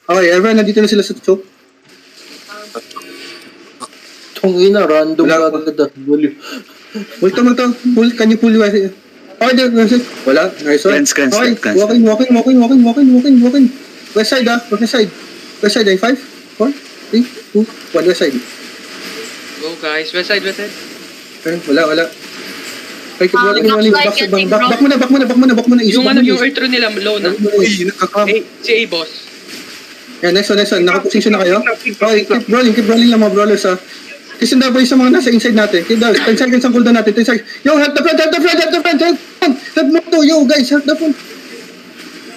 Okay, everyone, nandito na sila sa choke. Tungina, random Wala. agad. Multo. Pull, can you pull you? Okay, wala. Nice one. Cleanse, Okay, cleanse. walking. West side, west side. West side, ay 5, 4, 3, 2, 1, west side. Go guys, west side. Okay, wala. Okay, keep rolling. getting Back muna. Yung yung earth rune nila low na. Uy, nakakam. Si A boss. Yeah, next one. Nakaposition na kayo. Okay, keep rolling lang mga brawlers ha. Kasi na boy sa mga nasa inside natin. Keep down. 10 seconds ang cooldown natin. 10 seconds. Yo, help the front. Help mo to. Yo, guys, help the front.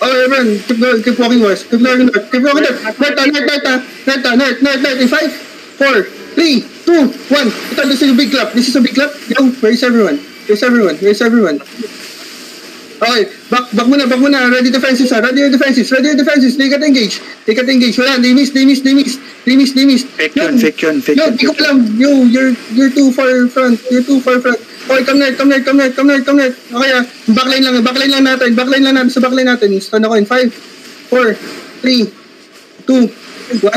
Oh, everyone, keep walking west. Keep walking north. North. In 5, 4, 3, 2, 1. Ito, this is a big clap. Yo, where is everyone? Okay, back muna. Ready defenses. They got engaged. Wala, they miss. Fake yun. Yo, di ko alam. Yo, you're too far front. Okay, come north. Okay, backline lang natin. Sa backline natin. Stun ako in 5, 4, 3, 2, 1.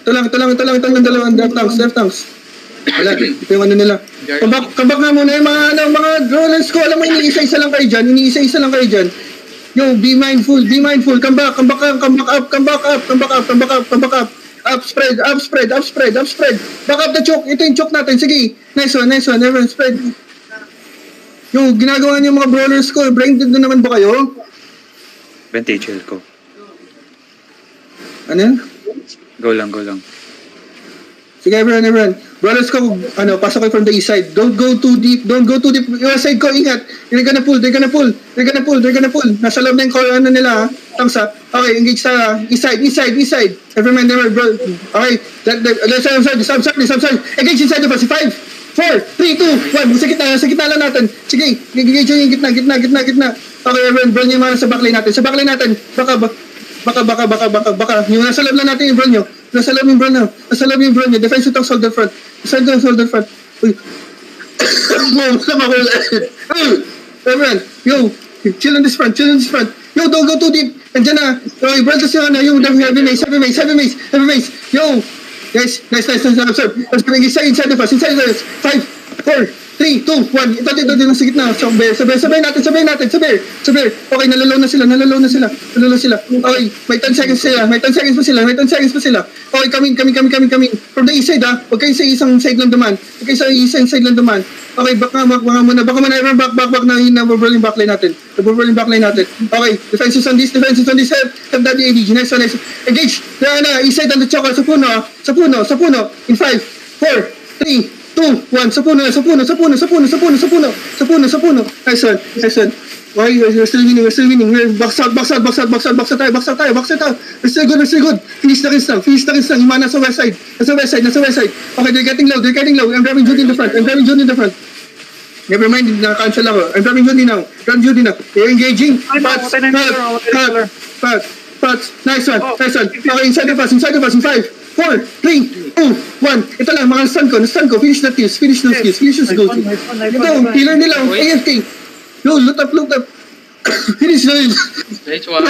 Ito lang, dalawang left tanks. Wala, ito yung ano nila. Come back nga muna yung mga rollers ko. Alam mo, iniisa-isa lang kayo dyan. Yo, be mindful. Come back up. Up, spread. Back up the choke. Ito yung choke natin. Sige. Nice one. Everyone, spread. Yo, ginagawa niyo mga brawlers ko. Blinded na naman ba kayo? Vantage ko. Ano yan? Go lang. Sige, everyone. Brawlers ko, pasok kayo from the east side. Don't go too deep. Yung side ko, ingat. They're gonna pull. Nasa loob na yung nila, ha? Tangs, ha? Okay, engage sa east side. Everyone, bro. Okay, let's say, I'm sorry. Engage inside of us. 5, 4, 3, 2, 1. Sa gitna lang natin. Sige, engage yung gitna. Okay, everyone, bro nyo yung mga sa backline natin. Baka. Yung nasa loob lang natin yung bro nyo. Nasa loob yung bro nyo. Defense itong soldier front. Uy. Everyone, yo, chill on this front. Yo, don't go too deep. Andiyan na. Okay, bro, kasi yung heavy mace. Yo, guys, nice. Observe. Inside of us. 5, 4, 3, 2, 1. Ito din sa gitna. Sabay natin. Okay, nalalaw na sila. Okay, may 10 seconds pa sila. Okay, coming. From the east side, ha? Huwag kayo sa isang side lang duman. Okay, back muna. Baka everyone back na nababrawling backline natin. Okay, defenses on this. Have that ADG. Nice one. Engage. East side on the choker. Sa puno. In 5, 4, 3, 2, 1. Sa puno. Nice one. Why? We're still winning. Baksa tayo. We're still good. Finish the kills lang. Yung mga nasa west side. Okay, they're getting low. I'm grabbing Judy in the front. Never mind, na-cancel ako. I'm grabbing Judy now. They're engaging. Pats. Nice one. Okay, inside of us. In 5, 4, 3, 2, 1. Ito lang, mga stun ko. Finish those kills. Ito, killer nila. AFK. Yo, loot up. Finish na yun. Nice one.